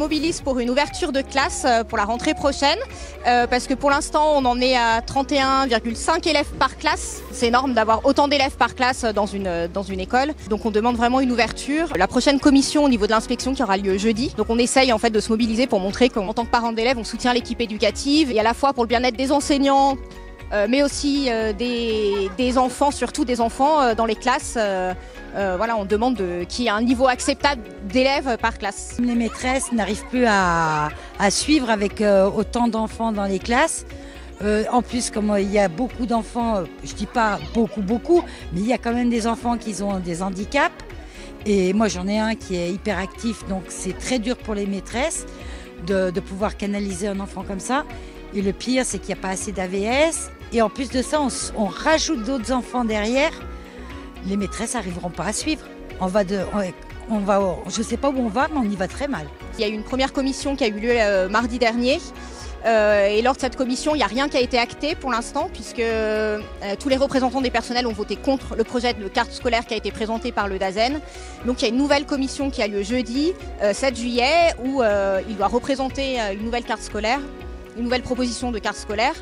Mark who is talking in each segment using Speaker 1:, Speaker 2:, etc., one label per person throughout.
Speaker 1: mobilise pour une ouverture de classe pour la rentrée prochaine, parce que pour l'instant on en est à 31,5 élèves par classe. C'est énorme d'avoir autant d'élèves par classe dans une école. Donc on demande vraiment une ouverture. La prochaine commission au niveau de l'inspection qui aura lieu jeudi. Donc on essaye en fait de se mobiliser pour montrer qu'en tant que parents d'élèves on soutient l'équipe éducative et à la fois pour le bien-être des enseignants, mais aussi des enfants, surtout des enfants dans les classes. Voilà, on demande qu'il y ait un niveau acceptable d'élèves par classe.
Speaker 2: Les maîtresses n'arrivent plus à suivre avec autant d'enfants dans les classes. En plus, comme il y a beaucoup d'enfants, je dis pas beaucoup, mais il y a quand même des enfants qui ont des handicaps. Et moi j'en ai un qui est hyperactif, donc c'est très dur pour les maîtresses de pouvoir canaliser un enfant comme ça. Et le pire, c'est qu'il n'y a pas assez d'AVS. Et en plus de ça, on rajoute d'autres enfants derrière. Les maîtresses n'arriveront pas à suivre. Je ne sais pas où on va, mais on y va très mal.
Speaker 1: Il y a eu une première commission qui a eu lieu mardi dernier. Et lors de cette commission, il n'y a rien qui a été acté pour l'instant, puisque tous les représentants des personnels ont voté contre le projet de carte scolaire qui a été présenté par le DAZEN. Donc il y a une nouvelle commission qui a lieu jeudi, 7 juillet, où il doit représenter une nouvelle carte scolaire, une nouvelle proposition de carte scolaire.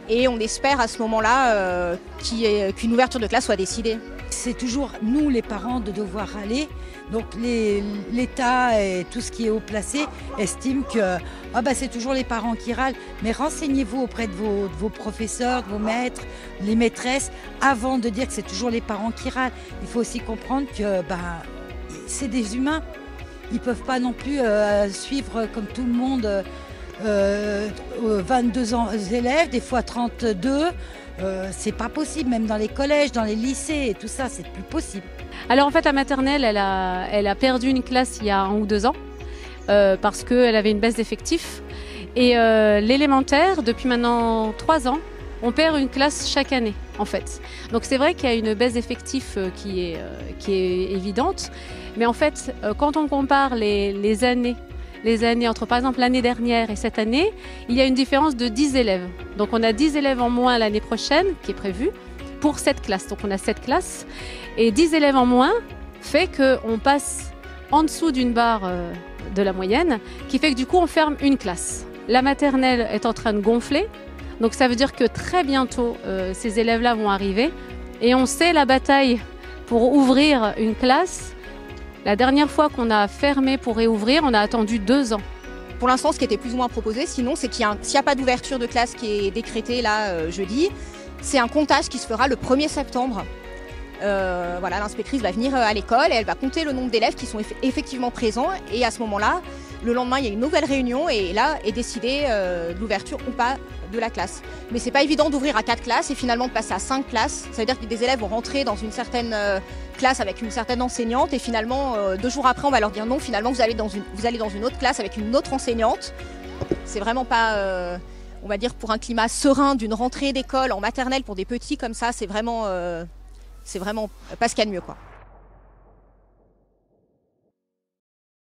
Speaker 1: Et on espère à ce moment-là qu'une ouverture de classe soit décidée.
Speaker 2: C'est toujours nous les parents de devoir aller. Donc l'État et tout ce qui est haut placé estiment que c'est toujours les parents qui râlent. Mais renseignez-vous auprès de vos professeurs, de vos maîtres, les maîtresses, avant de dire que c'est toujours les parents qui râlent. Il faut aussi comprendre que c'est des humains. Ils ne peuvent pas non plus suivre comme tout le monde 22 élèves, des fois 32. C'est pas possible, même dans les collèges, dans les lycées et tout ça, c'est plus possible.
Speaker 3: Alors en fait, la maternelle, elle a perdu une classe il y a 1 ou 2 ans parce qu'elle avait une baisse d'effectifs. Et l'élémentaire, depuis maintenant 3 ans, on perd une classe chaque année en fait. Donc c'est vrai qu'il y a une baisse d'effectifs qui est évidente. Mais en fait, quand on compare les années entre par exemple l'année dernière et cette année, il y a une différence de 10 élèves. Donc on a 10 élèves en moins l'année prochaine qui est prévue pour cette classe. Donc on a 7 classes et 10 élèves en moins fait qu'on passe en dessous d'une barre de la moyenne qui fait que du coup on ferme une classe. La maternelle est en train de gonfler, donc ça veut dire que très bientôt ces élèves-là vont arriver et on sait la bataille pour ouvrir une classe. La dernière fois qu'on a fermé pour réouvrir, on a attendu 2 ans.
Speaker 1: Pour l'instant, ce qui était plus ou moins proposé, sinon, c'est s'il n'y a pas d'ouverture de classe qui est décrétée là jeudi, c'est un comptage qui se fera le 1er septembre. Voilà, l'inspectrice va venir à l'école et elle va compter le nombre d'élèves qui sont effectivement présents. Et à ce moment-là, le lendemain, il y a une nouvelle réunion et là est décidé de l'ouverture ou pas de la classe. Mais c'est pas évident d'ouvrir à 4 classes et finalement de passer à 5 classes. Ça veut dire que des élèves vont rentrer dans une certaine classe avec une certaine enseignante et finalement 2 jours après on va leur dire non, finalement vous allez dans une autre classe avec une autre enseignante. C'est vraiment pas, on va dire, pour un climat serein d'une rentrée d'école en maternelle pour des petits comme ça, c'est vraiment pas ce qu'il y a de mieux, quoi.